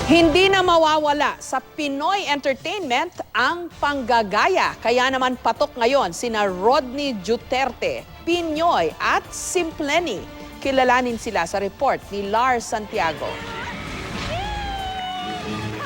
Hindi na mawawala sa Pinoy entertainment ang panggagaya. Kaya naman patok ngayon sina Rodney Duterte, Pinoy at Simpleni. Kilalanin sila sa report ni Lars Santiago.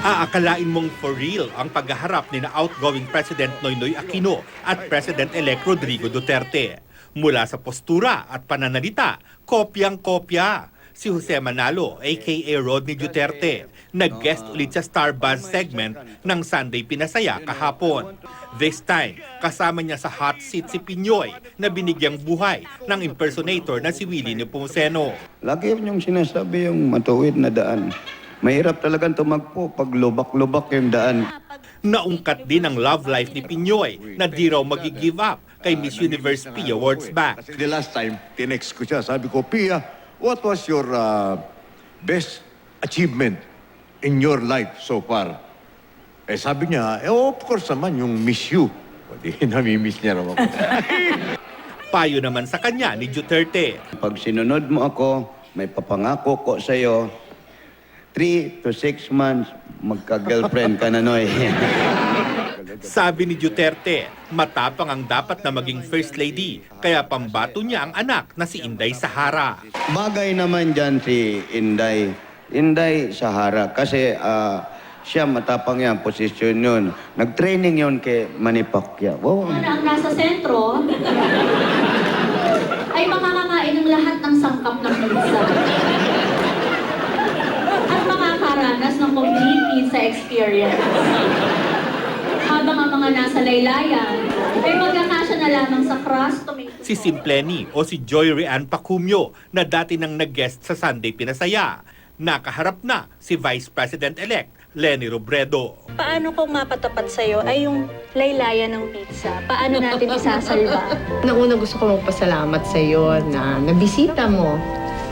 Aakalain mong for real ang paghaharap ni na outgoing President Noynoy Aquino at President-elect Rodrigo Duterte. Mula sa postura at pananalita, kopyang-kopya. Si Jose Manalo, aka Rodney Duterte, nag-guest ulit sa Star Buzz segment ng Sunday Pinasaya kahapon. This time, kasama niya sa hot seat si Pinoy na binigyang buhay ng impersonator na si Willie Nepomuceno. Lagi niyong sinasabi yung matuwid na daan. Mahirap talagang tumagpo pag lubak-lubak yung daan. Naungkat din ang love life ni Pinoy na di raw mag-give up kay Miss Universe Pia Awards back. Kasi the last time, tinext ko siya, sabi ko, Pia, what was your best achievement in your life so far? Eh sabi niya, of course naman, yung miss you. O di, nami-miss niya raw ako. Payo naman sa kanya ni Duterte. Pag sinunod mo ako, may papangako ko sa'yo, 3 to 6 months, magka-girlfriend ka na, Noy. Sabi ni Duterte, matapang ang dapat na maging First Lady, kaya pambato niya ang anak na si Inday Sahara. Bagay naman dyan si Inday Sahara kasi siya matapang yan, posisyon yun. Nag-training yun kay Manny Pacquiao. Wow. Ang nasa sentro ay makakakain ng lahat ng sangkap ng pizza. At makakaranas ng complete pizza experience. Habang ang mga nasa laylayan ay magkakasya na lamang sa crust, tomato. Si Simpleni o si Joy Rian Pacumio na dati nang nag-guest sa Sunday Pinasaya. Nakaharap na si Vice President-elect Leni Robredo. Paano kung mapatapat sa'yo ay yung laylayan ng pizza? Paano natin isasalba? Nauna gusto ko magpasalamat sa iyo na nabisita mo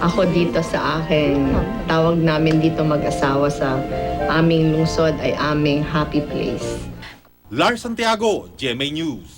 ako dito sa akin. Tawag namin dito mag-asawa sa aming lungsod ay aming happy place. Lars Santiago, GMA News.